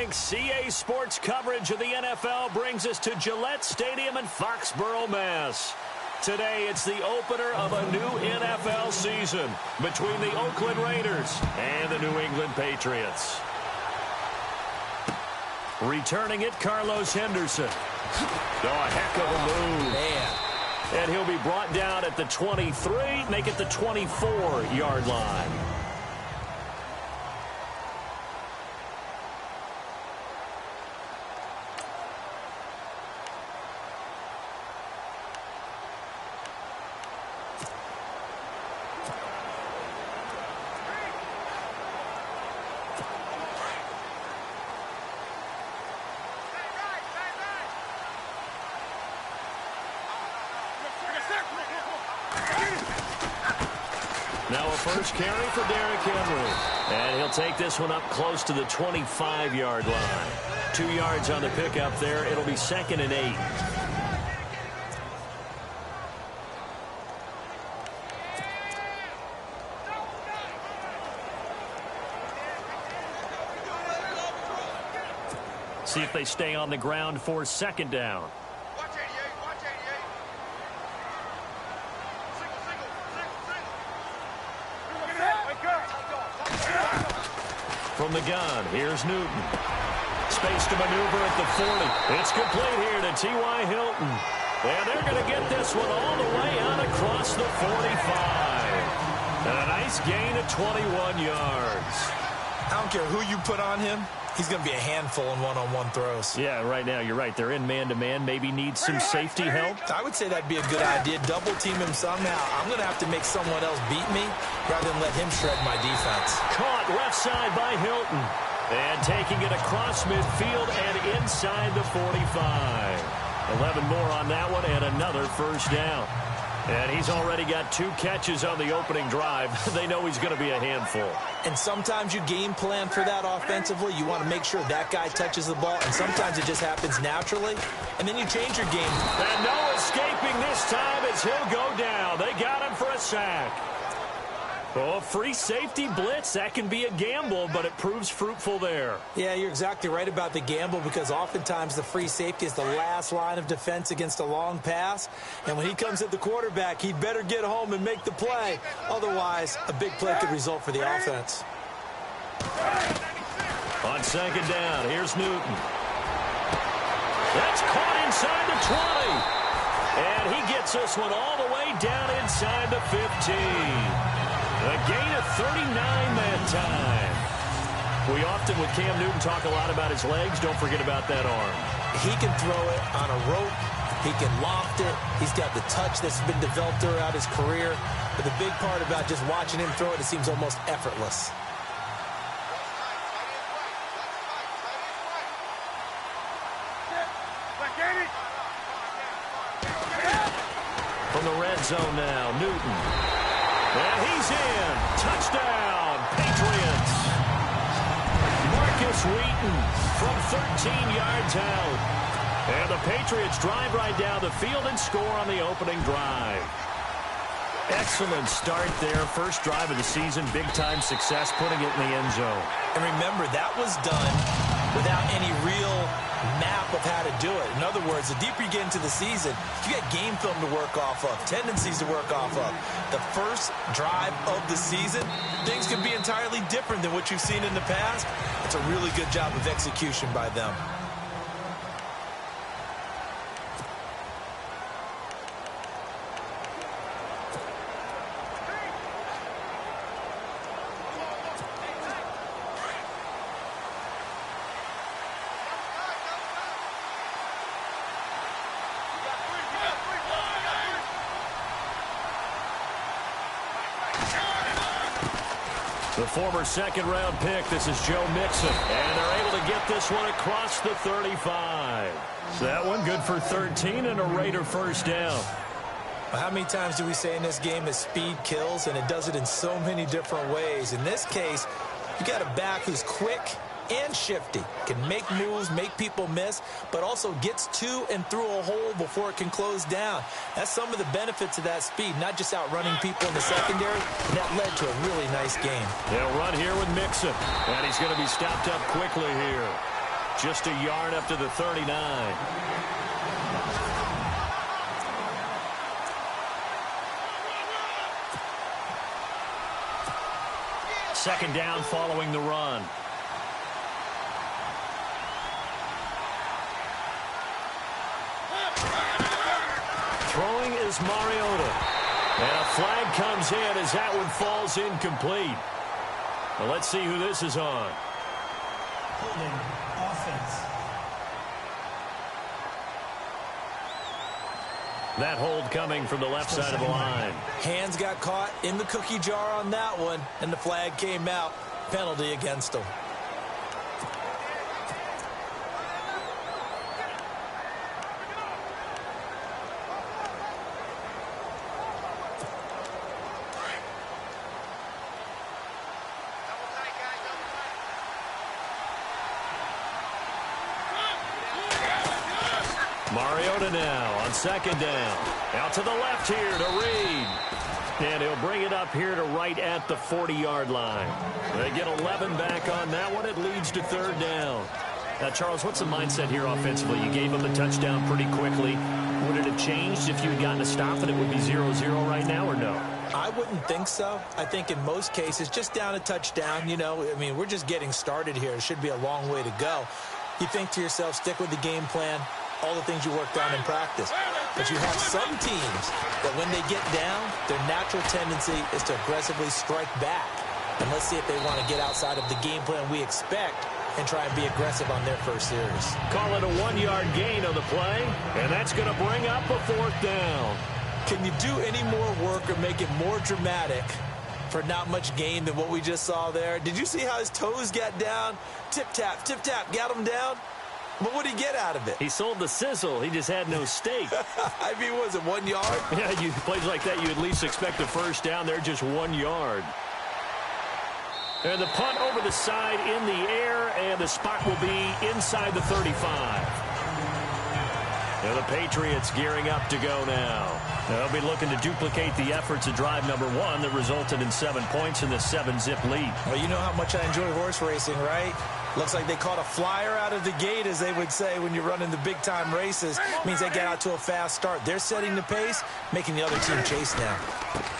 morning. CA Sports coverage of the NFL brings us to Gillette Stadium in Foxborough, Mass. Today, it's the opener of a new NFL season between the Oakland Raiders and the New England Patriots. Returning it, Carlos Henderson. Oh, a heck of a move. Man. And he'll be brought down at the 23, make it the 24-yard line. Now a first carry for Derrick Henry. And he'll take this one up close to the 25-yard line. 2 yards on the pickup there. It'll be 2nd and 8. See if they stay on the ground for 2nd down. From the gun, here's Newton. Space to maneuver at the 40. It's complete here to T.Y. Hilton. And they're going to get this one all the way out across the 45. And a nice gain of 21 yards. I don't care who you put on him. He's going to be a handful in one-on-one throws. Yeah, right now, you're right. They're in man-to-man. Maybe need some safety help. I would say that'd be a good idea. Double team him somehow. I'm going to have to make someone else beat me rather than let him shred my defense. Caught left side by Hilton. And taking it across midfield and inside the 45. 11 more on that one and another first down. And he's already got 2 catches on the opening drive. They know he's going to be a handful. And sometimes you game plan for that offensively. You want to make sure that guy touches the ball. And sometimes it just happens naturally. And then you change your game. And no escaping this time as he'll go down. They got him for a sack. Oh, free safety blitz. That can be a gamble, but it proves fruitful there. Yeah, you're exactly right about the gamble because oftentimes the free safety is the last line of defense against a long pass. And when he comes at the quarterback, he'd better get home and make the play. Otherwise, a big play could result for the offense. On 2nd down, here's Newton. That's caught inside the 20. And he gets this one all the way down inside the 15. A gain of 39 that time. We often, with Cam Newton, talk a lot about his legs. Don't forget about that arm. He can throw it on a rope. He can loft it. He's got the touch that's been developed throughout his career. But the big part about just watching him throw it, it seems almost effortless. From the red zone now, Newton. And he's in. Touchdown, Patriots. Marcus Wheaton from 13 yards out. And the Patriots drive right down the field and score on the opening drive. Excellent start there. First drive of the season. Big-time success, putting it in the end zone. And remember, that was done without any real map of how to do it. In other words, the deeper you get into the season, you got game film to work off of, tendencies to work off of. The first drive of the season, things can be entirely different than what you've seen in the past. It's a really good job of execution by them. The former second-round pick, this is Joe Mixon. And they're able to get this one across the 35. So that one good for 13 and a Raider first down. How many times do we say in this game that speed kills, and it does it in so many different ways? In this case, you got a back who's quick and shifty, can make moves, make people miss, but also gets to and through a hole before it can close down. That's some of the benefits of that speed, not just outrunning people in the secondary, and that led to a really nice game. They'll run here with Mixon, and he's going to be stopped up quickly here. Just a yard up to the 39. Second down following the run. Throwing is Mariota. And a flag comes in as that one falls incomplete. Well, let's see who this is on. Holding offense. That hold coming from the left side of the line. Hands got caught in the cookie jar on that one, and the flag came out. Penalty against him. Mariota now on second down. Out to the left here to Reed. And he'll bring it up here to right at the 40-yard line. They get 11 back on that one. It leads to third down. Now, Charles, what's the mindset here offensively? You gave him the touchdown pretty quickly. Would it have changed if you had gotten a stop and it would be 0-0 right now or no? I wouldn't think so. I think in most cases, just down a touchdown, you know, I mean, we're just getting started here. It should be a long way to go. You think to yourself, stick with the game plan, all the things you worked on in practice. But you have some teams that when they get down, their natural tendency is to aggressively strike back. And let's see if they want to get outside of the game plan we expect and try and be aggressive on their first series. Call it a 1-yard gain on the play, and that's going to bring up a fourth down. Can you do any more work or make it more dramatic for not much gain than what we just saw there? Did you see how his toes got down? Tip-tap, got him down. But what did he get out of it? He sold the sizzle. He just had no steak. I mean, was it 1 yard? Yeah, you plays like that, you at least expect a first down. They're just 1 yard. And the punt over the side in the air, and the spot will be inside the 35. And the Patriots gearing up to go now. They'll be looking to duplicate the efforts of drive number 1 that resulted in 7 points in the 7-zip lead. Well, you know how much I enjoy horse racing, right? Looks like they caught a flyer out of the gate, as they would say when you're running the big-time races. Means they get out to a fast start. They're setting the pace, making the other team chase now.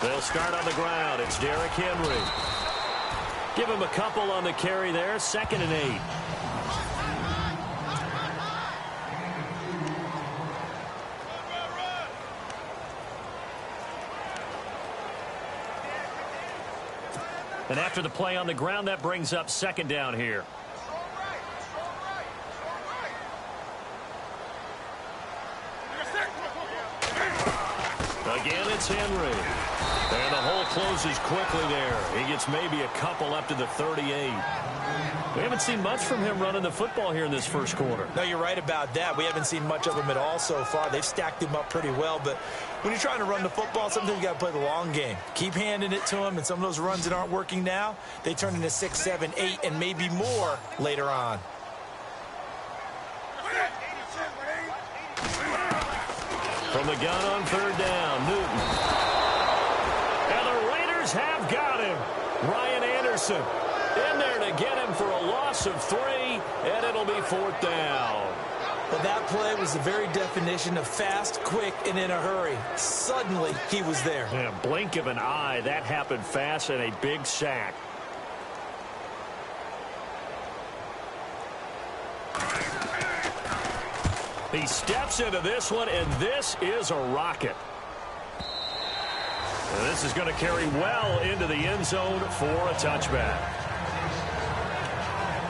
They'll start on the ground. It's Derrick Henry. Give him a couple on the carry there. 2nd and 8. And after the play on the ground, that brings up 2nd down here. Again, it's Henry. And the hole closes quickly there. He gets maybe a couple up to the 38. We haven't seen much from him running the football here in this first quarter. No, you're right about that. We haven't seen much of him at all so far. They've stacked him up pretty well. But when you're trying to run the football, sometimes you got to play the long game. Keep handing it to him, and some of those runs that aren't working now, they turn into 6, 7, 8, and maybe more later on. From the gun on third down, Newton. And the Raiders have got him. Ryan Anderson in there to get him for a loss of 3, and it'll be 4th down. Well, that play was the very definition of fast, quick, and in a hurry. Suddenly, he was there. Yeah, blink of an eye. That happened fast, and a big sack. He steps into this one, and this is a rocket. And this is going to carry well into the end zone for a touchback.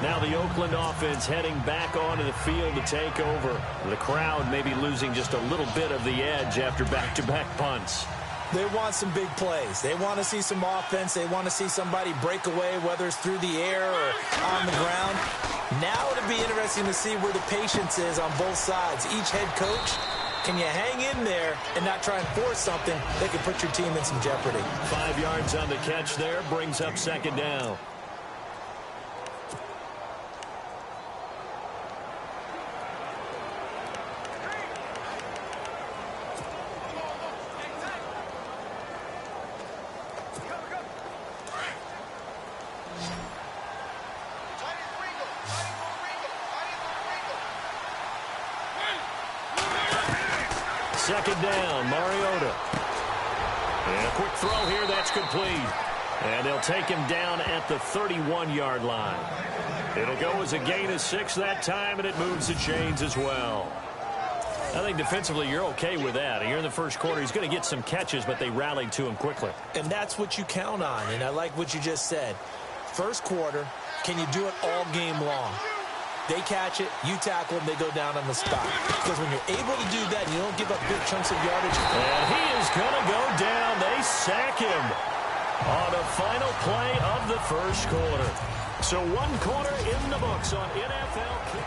Now the Oakland offense heading back onto the field to take over. The crowd maybe losing just a little bit of the edge after back-to-back punts. They want some big plays. They want to see some offense. They want to see somebody break away, whether it's through the air or on the ground. Now it'll be interesting to see where the patience is on both sides. Each head coach, can you hang in there and not try and force something that could put your team in some jeopardy? 5 yards on the catch there, brings up 2nd down. second down, Mariota. And a quick throw here, that's complete. And they'll take him down at the 31-yard line. It'll go as a gain of 6 that time, and it moves the chains as well. I think defensively you're okay with that. Here in the first quarter, he's going to get some catches, but they rallied to him quickly. And that's what you count on, and I like what you just said. First quarter, can you do it all game long? They catch it, you tackle them, they go down on the spot. Because when you're able to do that, you don't give up big chunks of yardage. And he is going to go down. They sack him on the final play of the first quarter. So 1 quarter in the books on NFL Kick.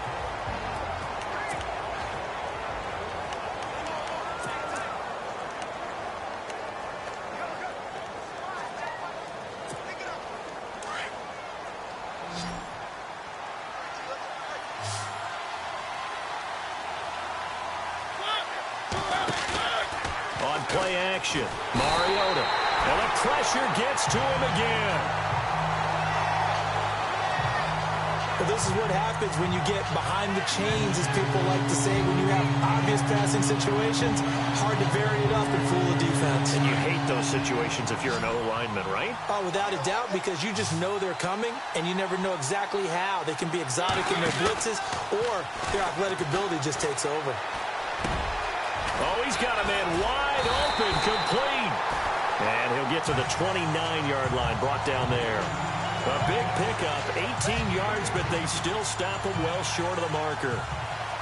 Play action. Mariota. And the pressure gets to him again. Well, this is what happens when you get behind the chains, as people like to say. When you have obvious passing situations, hard to vary it up and fool the defense. And you hate those situations if you're an O-lineman, right? Oh, without a doubt, because you just know they're coming, and you never know exactly how. They can be exotic in their blitzes, or their athletic ability just takes over. Oh, he's got a man wide open, complete. And he'll get to the 29-yard line, brought down there. A big pickup, 18 yards, but they still stop him well short of the marker.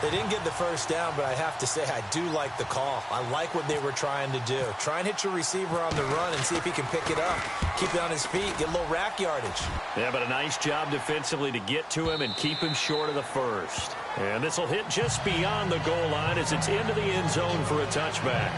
They didn't get the first down, but I have to say I do like the call. I like what they were trying to do. Try and hit your receiver on the run and see if he can pick it up. Keep it on his feet, get a little rack yardage. Yeah, but a nice job defensively to get to him and keep him short of the first. And this will hit just beyond the goal line as it's into the end zone for a touchback.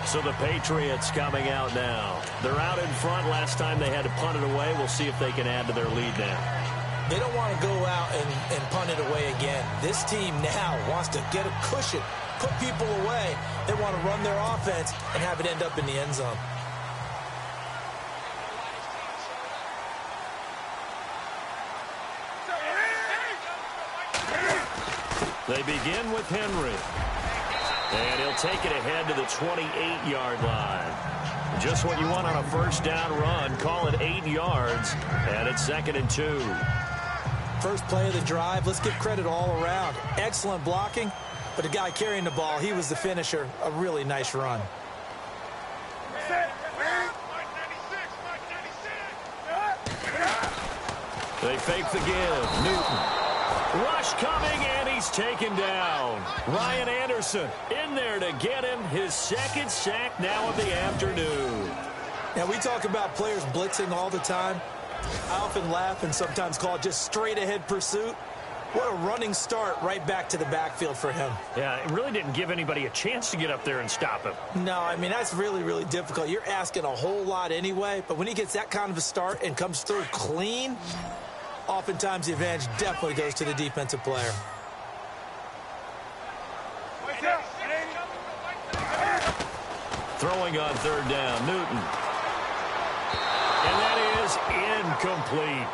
So the Patriots coming out now. They're out in front. Last time they had to punt it away. We'll see if they can add to their lead now. They don't want to go out and punt it away again. This team now wants to get a cushion, put people away. They want to run their offense and have it end up in the end zone. They begin with Henry. And he'll take it ahead to the 28-yard line. Just what you want on a first down run. Call it 8 yards. And it's 2nd and 2. First play of the drive, let's give credit all around. Excellent blocking, but the guy carrying the ball, he was the finisher. A really nice run. They fake the give. Newton. Rush coming, and he's taken down. Ryan Anderson in there to get him his 2nd sack now of the afternoon. Now, we talk about players blitzing all the time. I often laugh and sometimes call it just straight-ahead pursuit. What a running start right back to the backfield for him. Yeah, it really didn't give anybody a chance to get up there and stop him. No, I mean, that's really, really difficult. You're asking a whole lot anyway, but when he gets that kind of a start and comes through clean, oftentimes the advantage definitely goes to the defensive player. Throwing on 3rd down, Newton. And that is incomplete.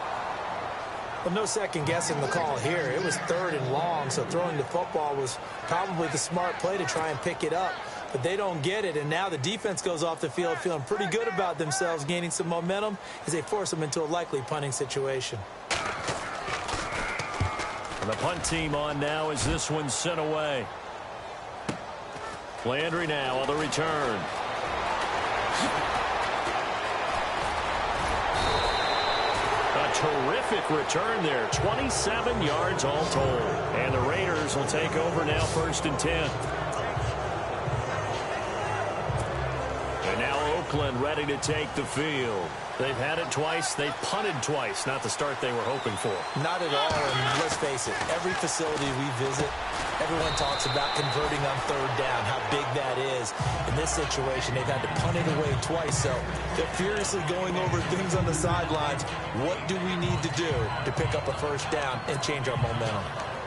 Well, no second guessing the call here. It was 3rd and long, so throwing the football was probably the smart play to try and pick it up. But they don't get it, and now the defense goes off the field feeling pretty good about themselves, gaining some momentum as they force them into a likely punting situation. And the punt team on now as this one's sent away. Landry now on the return. A terrific return there. 27 yards all told. And the Raiders will take over now 1st and 10. And now Oakland ready to take the field. They've had it twice. They've punted twice. Not the start they were hoping for. Not at all, and let's face it, every facility we visit, everyone talks about converting on 3rd down, how big that is. In this situation, they've had to punt it away twice, so they're furiously going over things on the sidelines. What do we need to do to pick up a 1st down and change our momentum?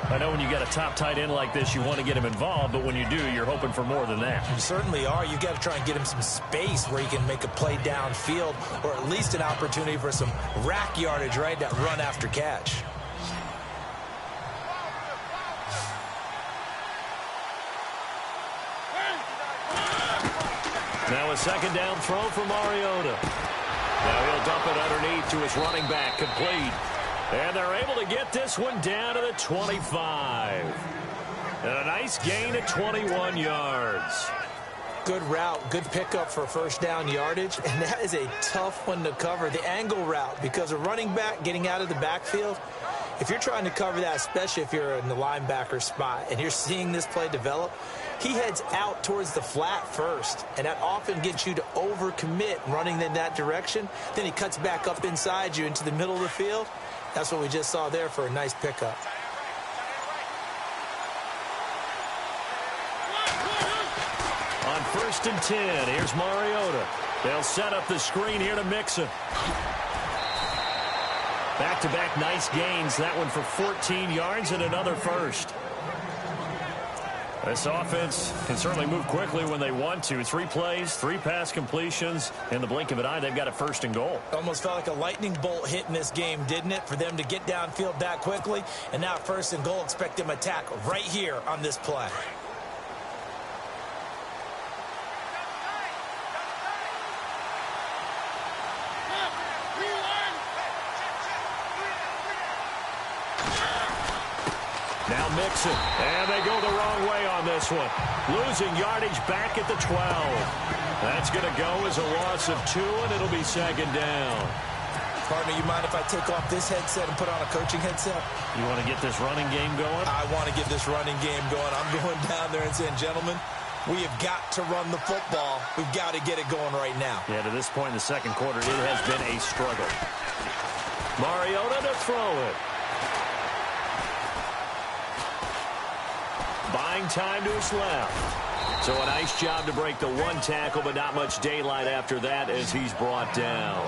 I know when you got a top tight end like this, you want to get him involved, but when you do, you're hoping for more than that. You certainly are. You got to try and get him some space where he can make a play downfield, or at least an opportunity for some rack yardage, right? That run after catch. Now a second down throw for Mariota. Now he'll dump it underneath to his running back, complete. And they're able to get this one down to the 25. And a nice gain of 21 yards. Good route, good pickup for first down yardage, and that is a tough one to cover, the angle route, because a running back getting out of the backfield, if you're trying to cover that, especially if you're in the linebacker spot and you're seeing this play develop, he heads out towards the flat first, and that often gets you to overcommit running in that direction. Then he cuts back up inside you into the middle of the field. That's what we just saw there for a nice pickup. On 1st and 10, here's Mariota. They'll set up the screen here to Mixon. Back-to-back nice gains. That one for 14 yards and another first. This offense can certainly move quickly when they want to. 3 plays, 3 pass completions. In the blink of an eye, they've got a 1st and goal. Almost felt like a lightning bolt hit in this game, didn't it? For them to get downfield that quickly. And now 1st and goal, expect them to attack right here on this play. Now Mixon, and they go the wrong way on this one. Losing yardage back at the 12. That's going to go as a loss of 2, and it'll be 2nd down. Partner, you mind if I take off this headset and put on a coaching headset? You want to get this running game going? I want to get this running game going. I'm going down there and saying, gentlemen, we have got to run the football. We've got to get it going right now. Yeah, to this point in the second quarter, it has been a struggle. Mariota to throw it. Buying time to his left. So a nice job to break the 1 tackle, but not much daylight after that as he's brought down.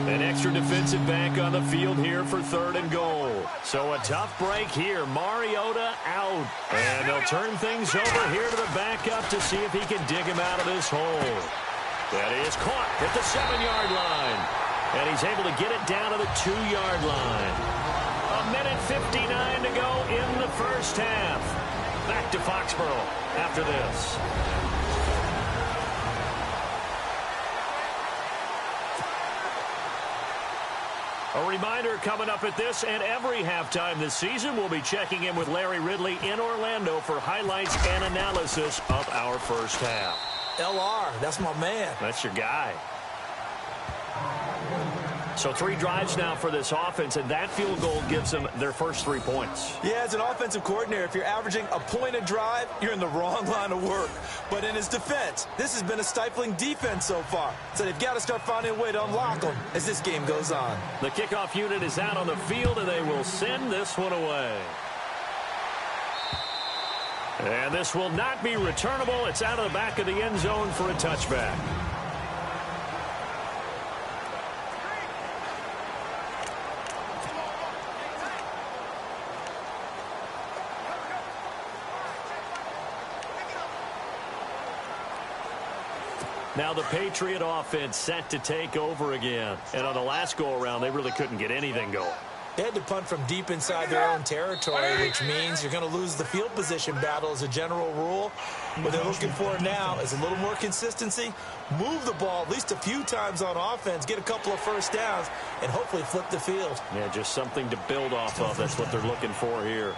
An extra defensive back on the field here for 3rd and goal. So a tough break here. Mariota out. And they'll turn things over here to the backup to see if he can dig him out of this hole. That is caught at the 7-yard line. And he's able to get it down to the 2-yard line. 1:59 to go in the first half. Back to Foxborough after this. A reminder coming up at this and every halftime this season, we'll be checking in with Larry Ridley in Orlando for highlights and analysis of our first half. LR, that's my man. That's your guy. So 3 drives now for this offense, and that field goal gives them their first 3 points. Yeah, as an offensive coordinator, if you're averaging a point a drive, you're in the wrong line of work. But in his defense, this has been a stifling defense so far. So they've got to start finding a way to unlock them as this game goes on. The kickoff unit is out on the field, and they will send this one away. And this will not be returnable. It's out of the back of the end zone for a touchback. Now the Patriot offense set to take over again. And on the last go-around, they really couldn't get anything going. They had to punt from deep inside their own territory, which means you're going to lose the field position battle as a general rule. What they're looking for now is a little more consistency, move the ball at least a few times on offense, get a couple of first downs, and hopefully flip the field. Yeah, just something to build off of. That's what they're looking for here.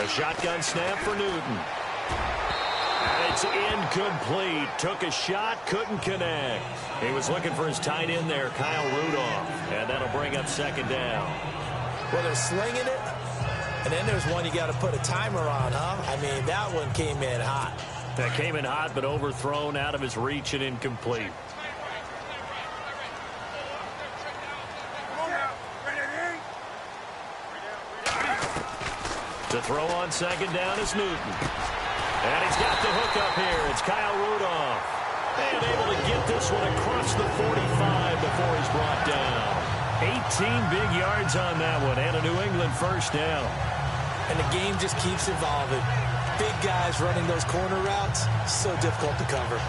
Shotgun snap for Newton. And it's incomplete. Took a shot, couldn't connect. He was looking for his tight end there, Kyle Rudolph. And that'll bring up 2nd down. Well, they're slinging it. And then there's one you got to put a timer on, huh? I mean, that one came in hot. That came in hot, but overthrown, out of his reach and incomplete. To throw on 2nd down is Newton. And he's got the hook up here. It's Kyle Rudolph. And able to get this one across the 45 before he's brought down. big yards on that one, and a New England first down. And the game just keeps evolving. Big guys running those corner routes, so difficult to cover.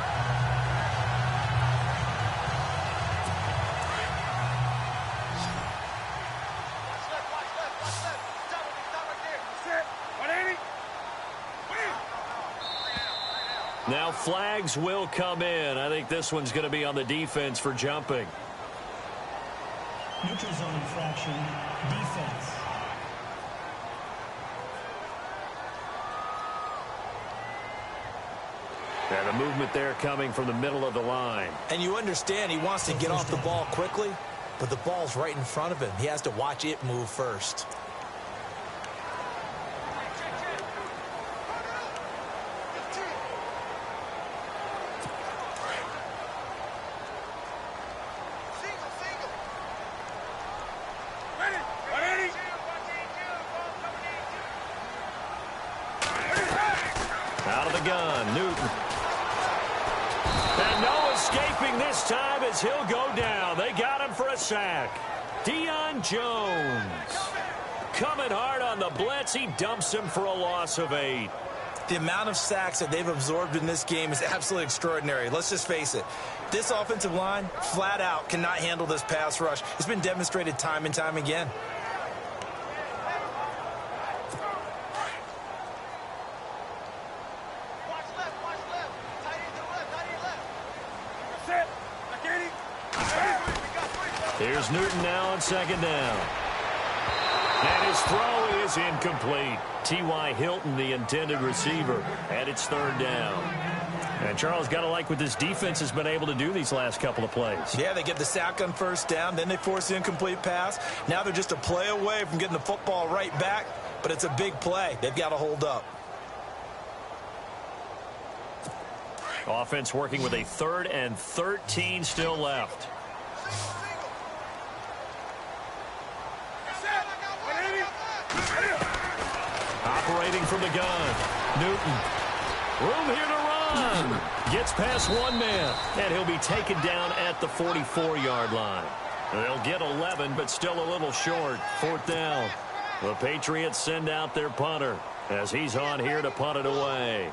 Now flags will come in. I think this one's going to be on the defense for jumping. Neutral zone infraction, defense. And the movement there coming from the middle of the line. And you understand he wants to get off the ball quickly, but the ball's right in front of him. He has to watch it move first. Out of the gun, Newton. And no escaping this time as he'll go down. They got him for a sack. Deion Jones. Coming hard on the blitz. He dumps him for a loss of 8. The amount of sacks that they've absorbed in this game is absolutely extraordinary. Let's just face it. This offensive line, flat out, cannot handle this pass rush. It's been demonstrated time and time again. Here's Newton now on second down. And his throw is incomplete. T.Y. Hilton, the intended receiver, and it's third down. And Charles, got to like what this defense has been able to do these last couple of plays. Yeah, they get the sack on first down, then they force the incomplete pass. Now they're just a play away from getting the football right back, but it's a big play. They've got to hold up. Offense working with a 3rd and 13 still left. Operating from the gun. Newton. Room here to run. Gets past one man. And he'll be taken down at the 44-yard line. They'll get 11, but still a little short. 4th down. The Patriots send out their punter as he's on here to punt it away.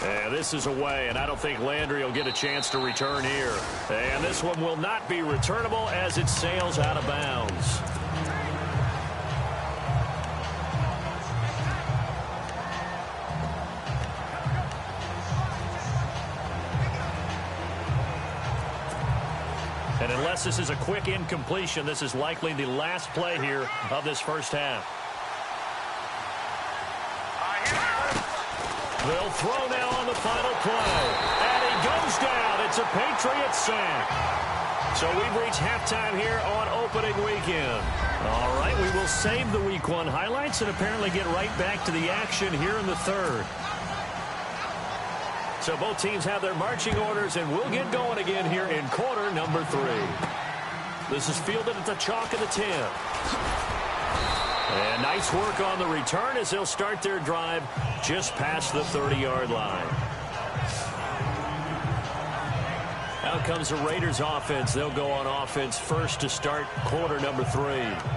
And this is away, and I don't think Landry will get a chance to return here. And this one will not be returnable as it sails out of bounds. And unless this is a quick incompletion, this is likely the last play here of this first half. They'll throw now on the final play. And he goes down. It's a Patriots sack. So we've reached halftime here on opening weekend. All right, we will save the Week 1 highlights and apparently get right back to the action here in the third. So both teams have their marching orders, and we'll get going again here in quarter number 3. This is fielded at the chalk of the 10. And nice work on the return as they'll start their drive just past the 30-yard line. Out comes the Raiders offense. They'll go on offense first to start quarter number 3.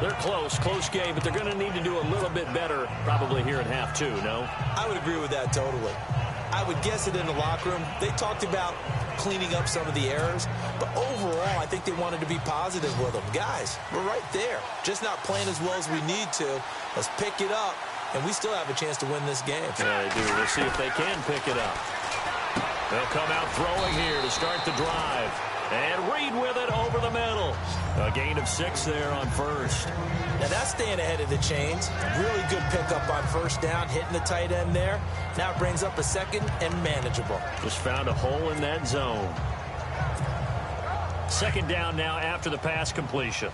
They're close game, but they're going to need to do a little bit better probably here in half 2, no? I would agree with that totally. I would guess it in the locker room. They talked about cleaning up some of the errors, but overall, I think they wanted to be positive with them. Guys, we're right there. Just not playing as well as we need to. Let's pick it up, and we still have a chance to win this game. Yeah, they do. We'll see if they can pick it up. They'll come out throwing here to start the drive. And Reed with it over the middle. A gain of 6 there on first. Now that's staying ahead of the chains. Really good pickup on first down, hitting the tight end there. Now it brings up a second and manageable. Just found a hole in that zone. Second down now after the pass completion.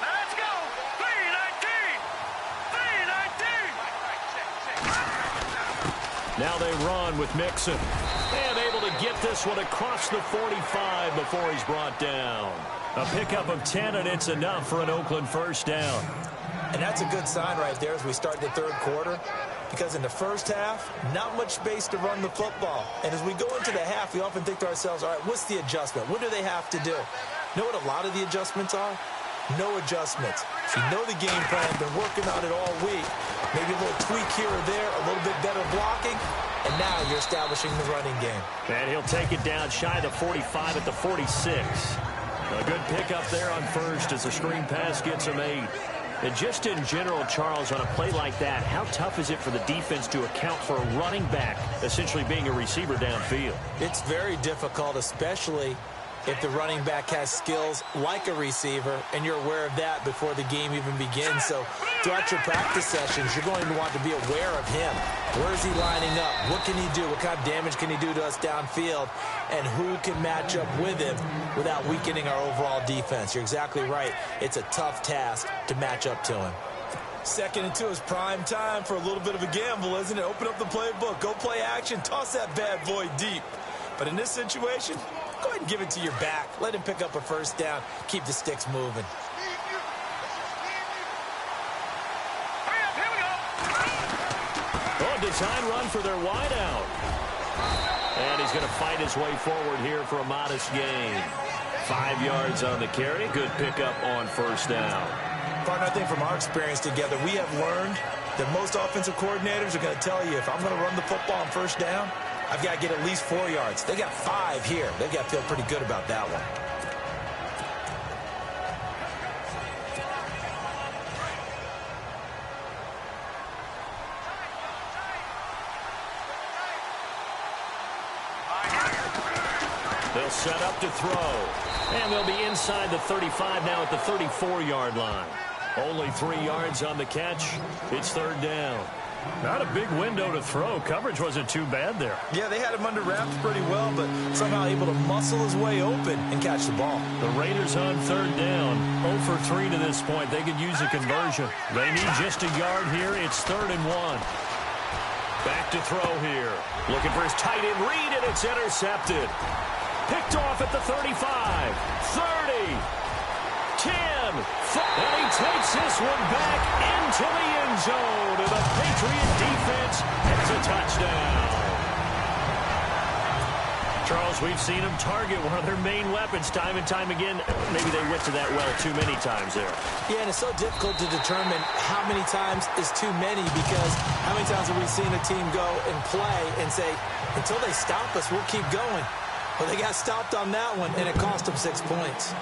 Let's go. 3-19. Now they run with Mixon. And able to get this one across the 45 before he's brought down. A pickup of 10, and it's enough for an Oakland first down. And that's a good sign right there as we start the third quarter. Because in the first half, not much space to run the football. And as we go into the half, we often think to ourselves, all right, what's the adjustment? What do they have to do? You know what a lot of the adjustments are? No adjustments. If you know the game plan, been working on it all week, maybe a little tweak here or there, a little bit better blocking, and now you're establishing the running game. And he'll take it down shy of the 45 at the 46. A good pickup there on first as the screen pass gets him 8. And just in general, Charles, on a play like that, how tough is it for the defense to account for a running back essentially being a receiver downfield? It's very difficult, especially if the running back has skills like a receiver, and you're aware of that before the game even begins. So throughout your practice sessions, you're going to want to be aware of him. Where is he lining up? What can he do? What kind of damage can he do to us downfield? And who can match up with him without weakening our overall defense? You're exactly right. It's a tough task to match up to him. 2nd and 2 is prime time for a little bit of a gamble, isn't it? Open up the playbook. Go play action. Toss that bad boy deep. But in this situation, go ahead and give it to your back. Let him pick up a first down. Keep the sticks moving. Oh, design run for their wideout. And he's going to fight his way forward here for a modest gain. 5 yards on the carry. Good pickup on first down. Partner, I think from our experience together, we have learned that most offensive coordinators are going to tell you, if I'm going to run the football on first down, I've got to get at least 4 yards. They got 5 here. They've got to feel pretty good about that one. They'll set up to throw. And they'll be inside the 35 now at the 34-yard line. Only 3 yards on the catch. It's third down. Not a big window to throw. Coverage wasn't too bad there. Yeah, they had him under wraps pretty well, but somehow able to muscle his way open and catch the ball. The Raiders on third down. 0 for 3 to this point. They could use a conversion. They need just a yard here. It's 3rd and 1. Back to throw here. Looking for his tight end read, and it's intercepted. Picked off at the 35, 30, 10, and he takes this one back into the end zone, and the Patriot defense has a touchdown. Charles, we've seen them target one of their main weapons time and time again. Maybe they went to that well too many times there. Yeah, and it's so difficult to determine how many times is too many, because how many times have we seen a team go and play and say, until they stop us, we'll keep going. Well, they got stopped on that one, and it cost them 6 points.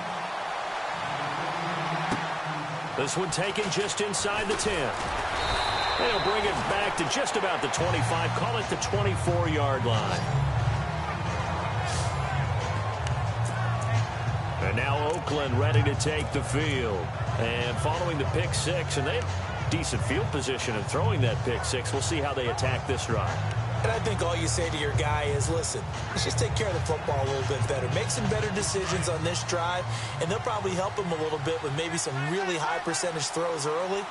This one taken just inside the 10. They'll bring it back to just about the 25. Call it the 24-yard line. And now Oakland ready to take the field. And following the pick 6, and they have decent field position in throwing that pick 6. We'll see how they attack this drive. And I think all you say to your guy is, listen, let's just take care of the football a little bit better. Make some better decisions on this drive, and they'll probably help him a little bit with maybe some really high percentage throws early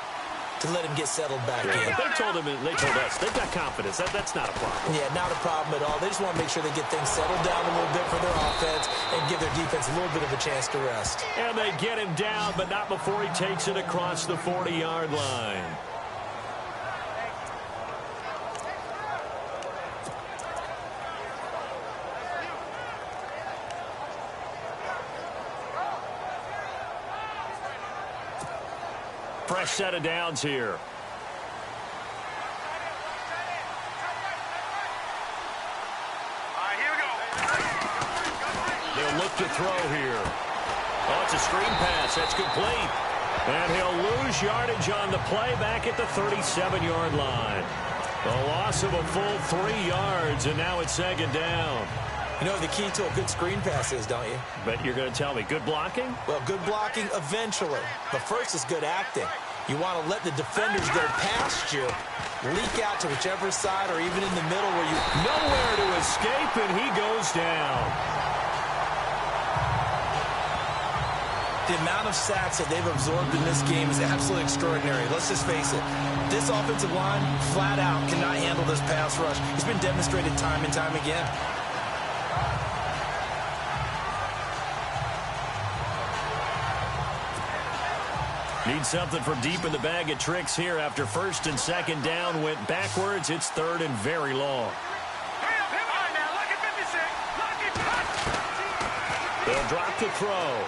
to let him get settled back in. They told us, they've got confidence. That's not a problem. Yeah, not a problem at all. They just want to make sure they get things settled down a little bit for their offense and give their defense a little bit of a chance to rest. And they get him down, but not before he takes it across the 40-yard line. Fresh set of downs here. All right, here we go. They'll look to throw here. Oh, it's a screen pass. That's complete. And he'll lose yardage on the play back at the 37-yard line. A loss of a full 3 yards, and now it's 2nd down. You know the key to a good screen pass is, don't you? But you're going to tell me, good blocking? Well, good blocking eventually. But first is good acting. You want to let the defenders go past you, leak out to whichever side or even in the middle where you... Nowhere to and he goes down. The amount of sacks that they've absorbed in this game is absolutely extraordinary. Let's just face it. This offensive line, flat out, cannot handle this pass rush. It's been demonstrated time and time again. Need something from deep in the bag of tricks here after first and second down went backwards. It's third and very long. They'll drop the throw.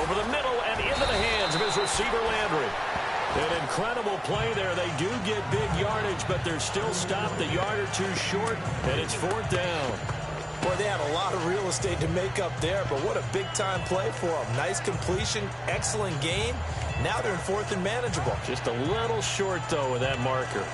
Over the middle and into the hands of his receiver, Landry. An incredible play there. They do get big yardage, but they're still stopped a yard or two short, and it's fourth down. Boy, they had a lot of real estate to make up there, but what a big-time play for them. Nice completion, excellent game. Now they're in fourth and manageable. Just a little short, though, with that marker.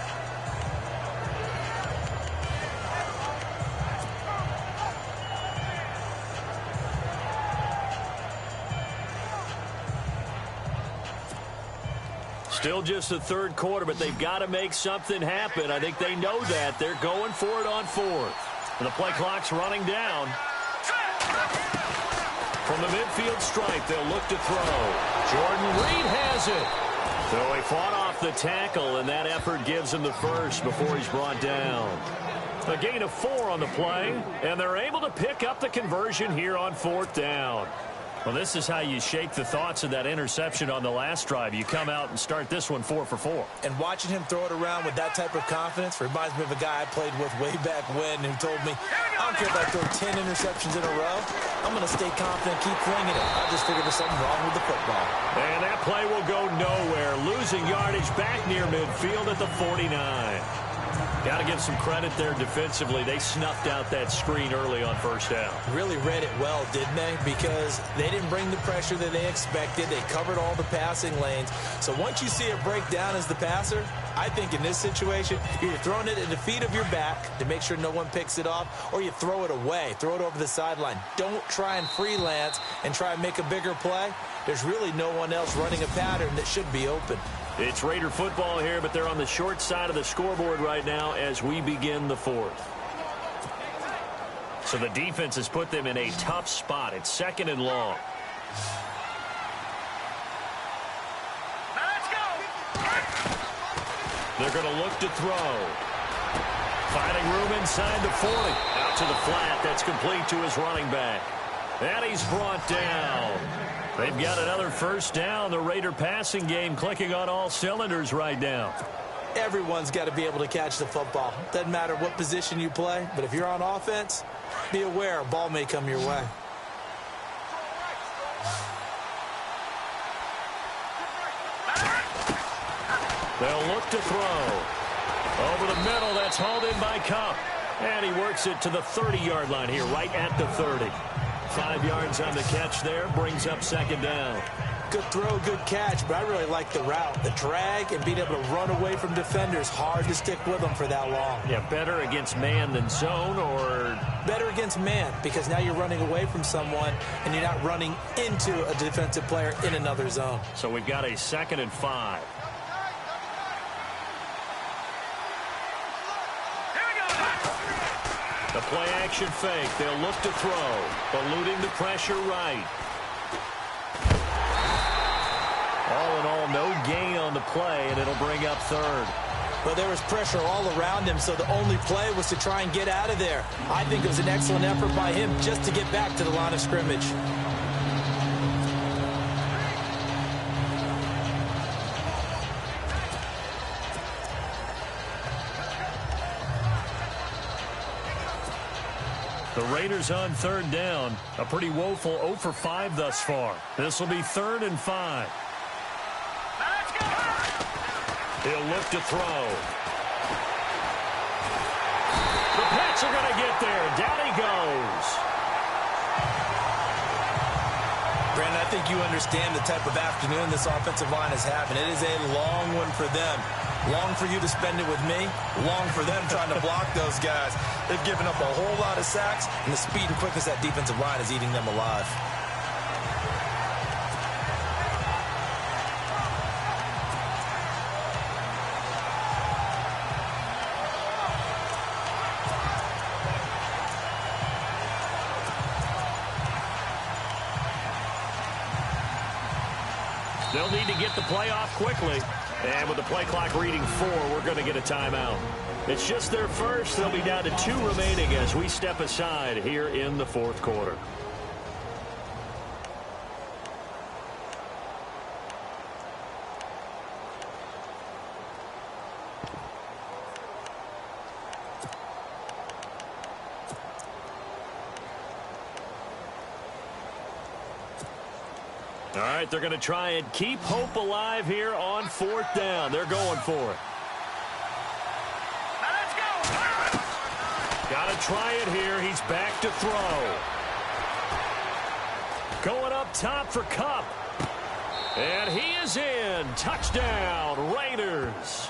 Still just the third quarter, but they've got to make something happen. I think they know that. They're going for it on fourth. And the play clock's running down. From the midfield stripe, they'll look to throw. Jordan Reed has it. So he fought off the tackle, and that effort gives him the first before he's brought down. A gain of 4 on the play, and they're able to pick up the conversion here on fourth down. Well, this is how you shake the thoughts of that interception on the last drive. You come out and start this one 4 for 4. And watching him throw it around with that type of confidence reminds me of a guy I played with way back when who told me, I don't care if I throw 10 interceptions in a row. I'm going to stay confident, keep flinging it. I just figured there's something wrong with the football. And that play will go nowhere. Losing yardage back near midfield at the 49. Got to give some credit there defensively. They snuffed out that screen early on first down. Really read it well, didn't they? Because they didn't bring the pressure that they expected. They covered all the passing lanes. So once you see it break down as the passer, I think in this situation, you're throwing it at the feet of your back to make sure no one picks it off, or you throw it away, throw it over the sideline. Don't try and freelance and try and make a bigger play. There's really no one else running a pattern that should be open. It's Raider football here, but they're on the short side of the scoreboard right now as we begin the fourth. So the defense has put them in a tough spot. It's second and long. Let's go. They're going to look to throw. Finding room inside the 40. Out to the flat. That's complete to his running back. And he's brought down. They've got another first down. The Raider passing game clicking on all cylinders right now. Everyone's got to be able to catch the football. Doesn't matter what position you play, but if you're on offense, be aware a ball may come your way. They'll look to throw. Over the middle, that's hauled in by Cup. And he works it to the 30-yard line here, right at the 30. 5 yards on the catch there, brings up second down. Good throw, good catch, but I really like the route. The drag and being able to run away from defenders, hard to stick with them for that long. Yeah, better against man than zone, or? Better against man, because now you're running away from someone and you're not running into a defensive player in another zone. So we've got a 2nd and 5. The play-action fake. They'll look to throw. Eluding the pressure right. All in all, no gain on the play, and it'll bring up third. But there was pressure all around him, so the only play was to try and get out of there. I think it was an excellent effort by him just to get back to the line of scrimmage. The Raiders on third down. A pretty woeful 0 for 5 thus far. This will be 3rd and 5. Let's go. He'll look to throw. The Pats are going to get there. Down he goes. Brandon, I think you understand the type of afternoon this offensive line is having. It is a long one for them. Long for you to spend it with me. Long for them trying to block those guys. They've given up a whole lot of sacks, and the speed and quickness of that defensive line is eating them alive. They'll need to get the play off quickly. And with the play clock reading 4, we're going to get a timeout. It's just their first. They'll be down to 2 remaining as we step aside here in the fourth quarter. All right, they're going to try and keep hope alive here on 4th down. They're going for it. Let's go. Got to try it here. He's back to throw. Going up top for Kupp. And he is in. Touchdown, Raiders.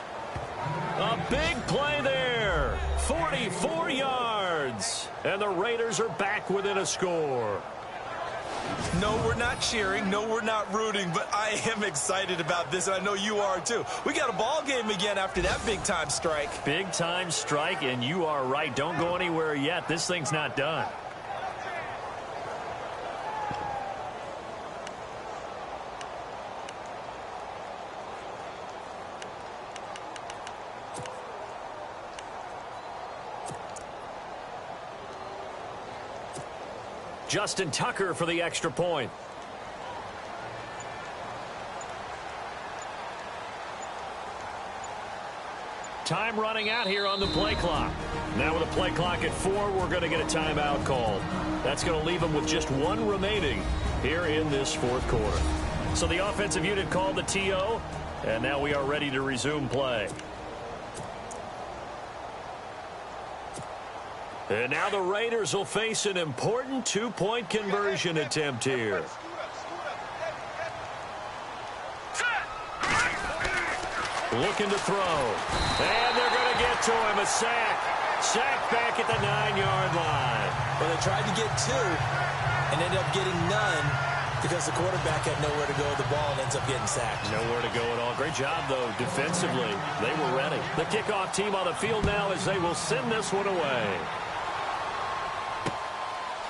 A big play there. 44 yards. And the Raiders are back within a score. No, we're not cheering. No, we're not rooting. But I am excited about this, and I know you are too. We got a ball game again after that big-time strike. Big-time strike, and you are right. Don't go anywhere yet. This thing's not done. Justin Tucker for the extra point. Time running out here on the play clock. Now with a play clock at 4, we're going to get a timeout called. That's going to leave them with just 1 remaining here in this fourth quarter. So the offensive unit called the TO, and now we are ready to resume play. And now the Raiders will face an important 2-point conversion attempt here. Looking to throw. And they're going to get to him. A sack. Sack back at the 9-yard line. Well, they tried to get 2 and ended up getting none because the quarterback had nowhere to go with the ball and ends up getting sacked. Nowhere to go at all. Great job, though, defensively. They were ready. The kickoff team on the field now as they will send this one away.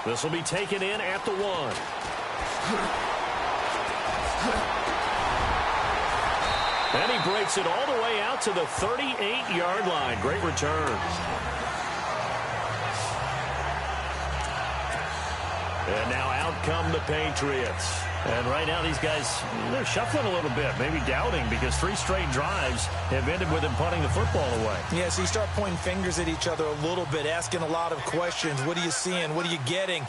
This will be taken in at the 1. And he breaks it all the way out to the 38-yard line. Great return. And now out come the Patriots. And right now these guys, they're shuffling a little bit, maybe doubting because 3 straight drives have ended with them punting the football away. Yeah, so you start pointing fingers at each other a little bit, asking a lot of questions. What are you seeing? What are you getting?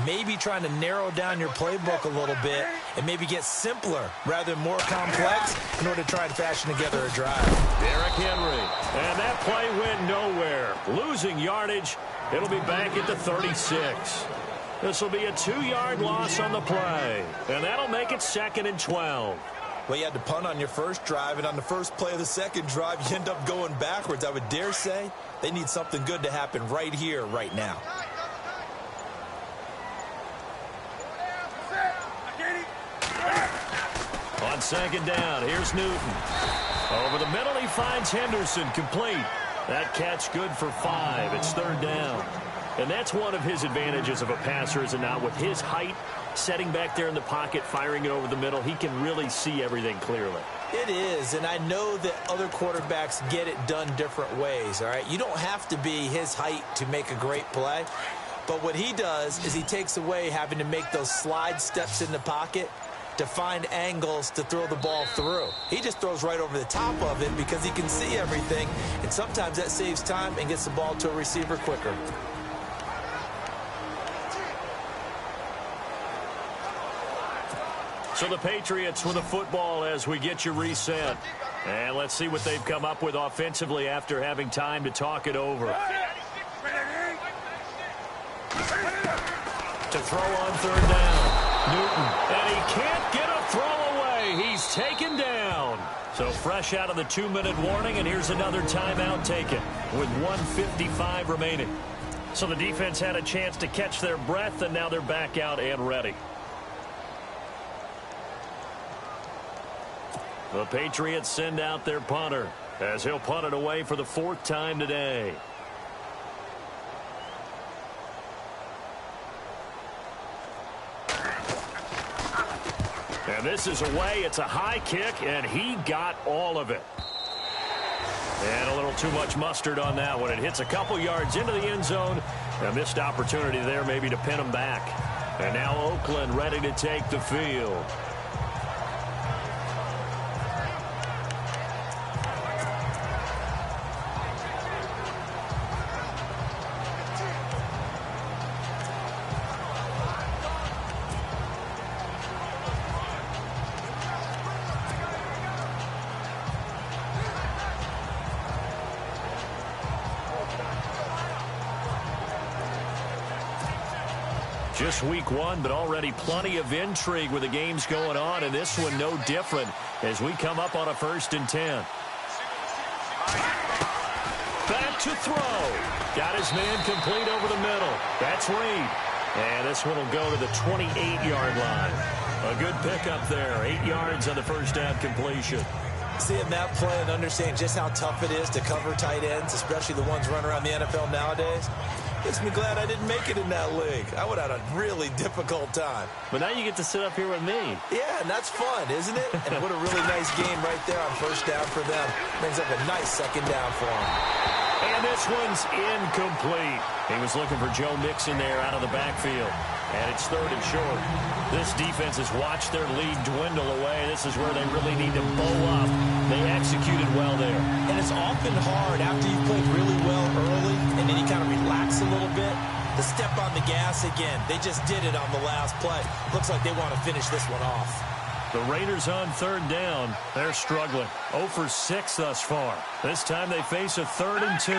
Maybe trying to narrow down your playbook a little bit and maybe get simpler rather than more complex in order to try and fashion together a drive. Derrick Henry. And that play went nowhere. Losing yardage. It'll be back at the 36. This will be a 2-yard loss on the play. And that'll make it 2nd and 12. Well, you had to punt on your first drive, and on the first play of the second drive, you end up going backwards. I would dare say they need something good to happen right here, right now. On 2nd down, here's Newton. Over the middle, he finds Henderson, complete. That catch good for 5. It's 3rd down. And that's one of his advantages of a passer, is it not? With his height, setting back there in the pocket, firing it over the middle, he can really see everything clearly. It is, and I know that other quarterbacks get it done different ways, all right? You don't have to be his height to make a great play, but what he does is he takes away having to make those slide steps in the pocket to find angles to throw the ball through. He just throws right over the top of it because he can see everything, and sometimes that saves time and gets the ball to a receiver quicker. So the Patriots with the football as we get you reset. And let's see what they've come up with offensively after having time to talk it over. To throw on 3rd down. Newton. And he can't get a throw away. He's taken down. So fresh out of the 2-minute warning, and here's another timeout taken with 1:55 remaining. So the defense had a chance to catch their breath, and now they're back out and ready. The Patriots send out their punter as he'll punt it away for the 4th time today. And this is away. It's a high kick, and he got all of it. And a little too much mustard on that one. It hits a couple yards into the end zone. A missed opportunity there maybe to pin him back. And now Oakland ready to take the field. Just week one, but already plenty of intrigue with the games going on, and this one no different as we come up on a 1st and 10. Back to throw. Got his man complete over the middle. That's Reed. And this one will go to the 28-yard line. A good pickup there. 8 yards on the first down completion. Seeing that play and understanding just how tough it is to cover tight ends, especially the ones running around the NFL nowadays, makes me glad I didn't make it in that league. I would have had a really difficult time. But now you get to sit up here with me. Yeah, and that's fun, isn't it? And what a really nice game right there on first down for them. Brings up a nice second down for them. And this one's incomplete. He was looking for Joe Mixon there out of the backfield. And it's 3rd and short. This defense has watched their lead dwindle away. This is where they really need to bow up. They executed well there. And it's often hard after you've played really well early and then you kind of relax a little bit to step on the gas again. They just did it on the last play. Looks like they want to finish this one off. The Raiders on 3rd down. They're struggling. 0 for 6 thus far. This time they face a 3rd and 2.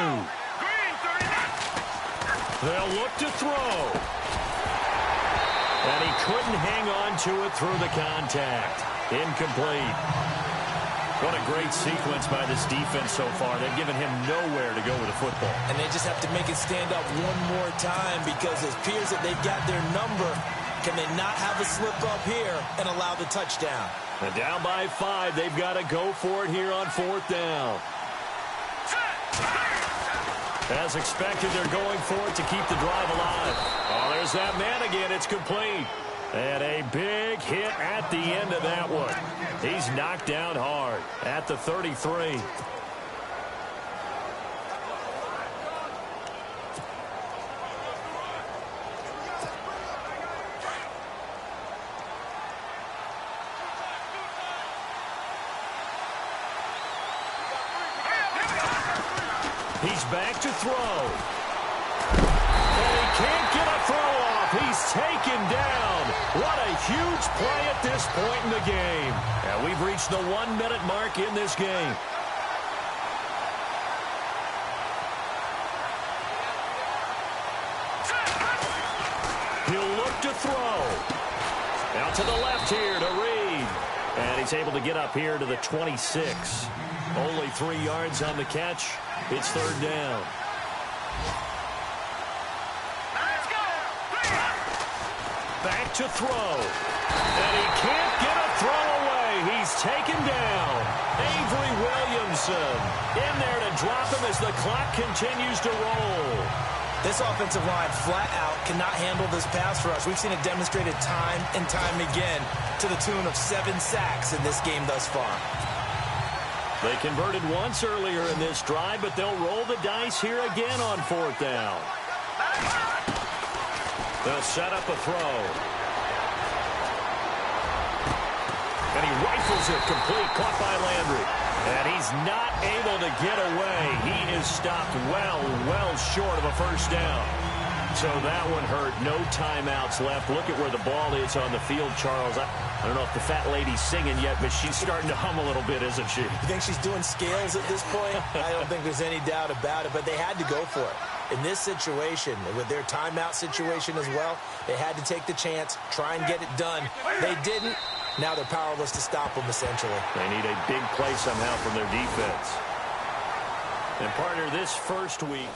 They'll look to throw. And he couldn't hang on to it through the contact. Incomplete. What a great sequence by this defense so far. They've given him nowhere to go with the football. And they just have to make it stand up one more time because it appears that they've got their number. Can they not have a slip up here and allow the touchdown? And down by 5. They've got to go for it here on 4th down. As expected, they're going for it to keep the drive alive. Oh, there's that man again. It's complete. And a big hit at the end of that one. He's knocked down hard at the 33. He's back to throw. And he can't get a throw off. He's taken down. What a huge play at this point in the game. And we've reached the 1-minute mark in this game. He'll look to throw. Out to the left here to Reed. And he's able to get up here to the 26. Only 3 yards on the catch. It's 3rd down. Back to throw. And he can't get a throw away. He's taken down. Avery Williamson in there to drop him as the clock continues to roll. This offensive line flat out cannot handle this pass rush. We've seen it demonstrated time and time again to the tune of 7 sacks in this game thus far. They converted once earlier in this drive, but they'll roll the dice here again on 4th down. They'll set up a throw. And he rifles it complete, caught by Landry. And he's not able to get away. He is stopped well short of a 1st down. So that one hurt. No timeouts left. Look at where the ball is on the field, Charles. I don't know if the fat lady's singing yet, but she's starting to hum a little bit, isn't she? You think she's doing scales at this point? I don't think there's any doubt about it, but they had to go for it. In this situation, with their timeout situation as well, they had to take the chance, try and get it done. They didn't. Now they're powerless to stop them, essentially. They need a big play somehow from their defense. And partner, this first week,